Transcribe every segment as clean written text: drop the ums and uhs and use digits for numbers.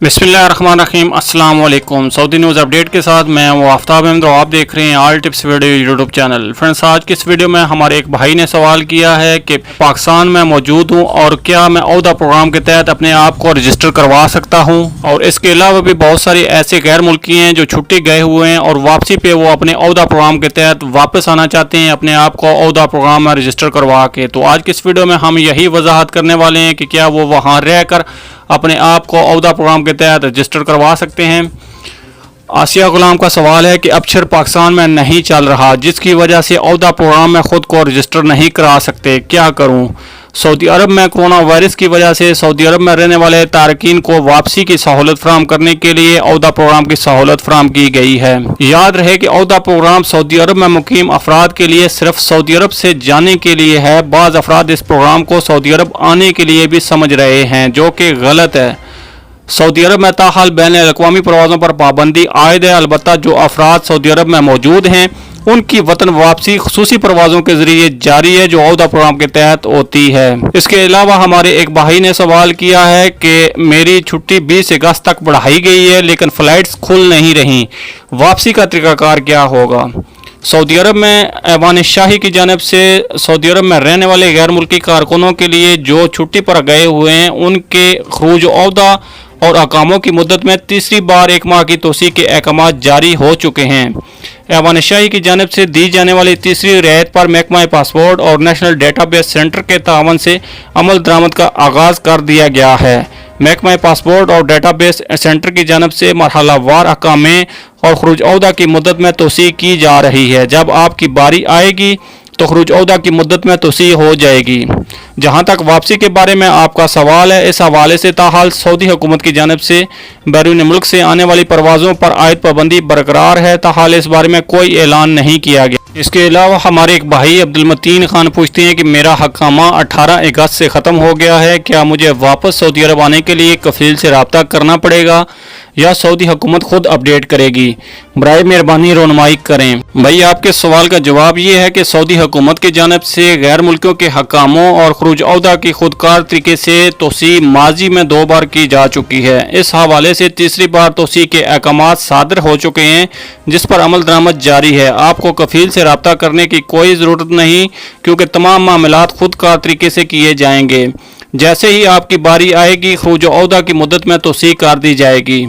बिस्मिल्लाहिर्रहमानिर्रहीम अस्सलाम वालेकुम। सऊदी न्यूज़ अपडेट के साथ मैं वो आफ्ताब अहमद और आप देख रहे हैं all tips video YouTube channel. Friends, आज की इस वीडियो में हमारे एक भाई ने सवाल किया है कि पाकिस्तान में मौजूद हूं और क्या मैं औदा प्रोग्राम के तहत अपने आप को रजिस्टर करवा सकता हूं, और इसके अलावा भी बहुत सारे ऐसे गैर मुल्की हैं जो छुट्टी गए हुए हैं और वापसी पे वो अपने औदा प्रोग्राम के तहत वापस आना चाहते हैं अपने आप को औदा प्रोग्राम में रजिस्टर करवा के। तो आज की इस वीडियो में हम यही वजाहत करने वाले हैं कि क्या वो वहाँ रह कर अपने आप को औदा प्रोग्राम के तहत रजिस्टर करवा सकते हैं। आसिया गुलाम का सवाल है कि अबशर पाकिस्तान में नहीं चल रहा, जिसकी वजह से औदा प्रोग्राम में ख़ुद को रजिस्टर नहीं करा सकते, क्या करूं? सऊदी अरब में कोरोना वायरस की वजह से सऊदी अरब में रहने वाले तारकीन को वापसी की सहूलत फराहम करने के लिए औदा प्रोग्राम की सहूलत फराहम की गई है। याद रहे कि औदा प्रोग्राम सऊदी अरब में मुकीम अफराद के लिए सिर्फ सऊदी अरब से जाने के लिए है। बाज़ अफराद इस प्रोग्राम को सऊदी अरब आने के लिए भी समझ रहे हैं, जो कि गलत है। सऊदी अरब में ताहाल बैन अल-अक़वामी परवाज़ों पर पाबंदी आयद है। अलबत्ता जो अफराद सऊदी अरब में मौजूद हैं उनकी वतन वापसी खुसूसी परवाज़ों के जरिए जारी है, जो औदा प्रोग्राम के तहत होती है। इसके अलावा हमारे एक भाई ने सवाल किया है कि मेरी छुट्टी 20 अगस्त तक बढ़ाई गई है लेकिन फ़्लाइट्स खुल नहीं रही, वापसी का तरीक़ाकार क्या होगा? सऊदी अरब में ऐवान शाही की जानिब से सऊदी अरब में रहने वाले गैर मुल्की कारकुनों के लिए जो छुट्टी पर गए हुए हैं उनके खरूज औदा और अकामों की मुद्दत में तीसरी बार 1 माह की तोसी के अहकाम जारी हो चुके हैं। ऐवान शाही की जानिब से दी जाने वाली तीसरी रियायत पर महकमा पासपोर्ट और नेशनल डेटाबेस सेंटर के तावन से अमल दरामद का आगाज़ कर दिया गया है। महकमा पासपोर्ट और डेटाबेस सेंटर की जानिब से मरहलावार अहकामे और खरूज औदा की मुद्दत में तोसी की जा रही है। जब आपकी बारी आएगी तो खरूज औदा की मुद्दत में तोसी हो जाएगी। जहाँ तक वापसी के बारे में आपका सवाल है, इस हवाले से ताहाल सऊदी हुकूमत की जानिब से बैरून मुल्क से आने वाली परवाज़ों पर आयद पाबंदी बरकरार है। ताहाल इस बारे में कोई ऐलान नहीं किया गया। इसके अलावा हमारे एक भाई अब्दुल-मतीन खान पूछते हैं कि मेरा हकामा 18 अगस्त से ख़त्म हो गया है, क्या मुझे वापस सऊदी अरब आने के लिए कफ़ील से रब्ता करना पड़ेगा या सऊदी हुकूमत खुद अपडेट करेगी? बराए मेहरबानी रहनुमाई करें। भाई, आपके सवाल का जवाब ये है कि सऊदी हुकूमत की जानिब से गैर मुल्कियों के हकामों और खरूज औदा की खुदकार तरीके से तोसी माजी में 2 बार की जा चुकी है। इस हवाले से तीसरी बार तोसी के अहकाम सादर हो चुके हैं, जिस पर अमल दरामद जारी है। आपको कफ़ील से रब्ता करने की कोई ज़रूरत नहीं, क्योंकि तमाम मामलात खुदकार तरीके से किए जाएंगे। जैसे ही आपकी बारी आएगी खरूज औदा की मुद्दत में तोसी कर दी जाएगी।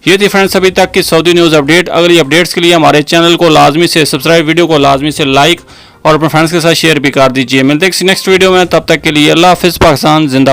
ये थी फ्रेंड्स अभी तक की सऊदी न्यूज़ अपडेट। अगली अपडेट्स के लिए हमारे चैनल को लाजमी से सब्सक्राइब, वीडियो को लाजमी से लाइक और अपने फ्रेंड्स के साथ शेयर भी कर दीजिए। मिलते हैं नेक्स्ट वीडियो में, तब तक के लिए अल्लाह हाफ़िज़। पाकिस्तान जिंदाबाद।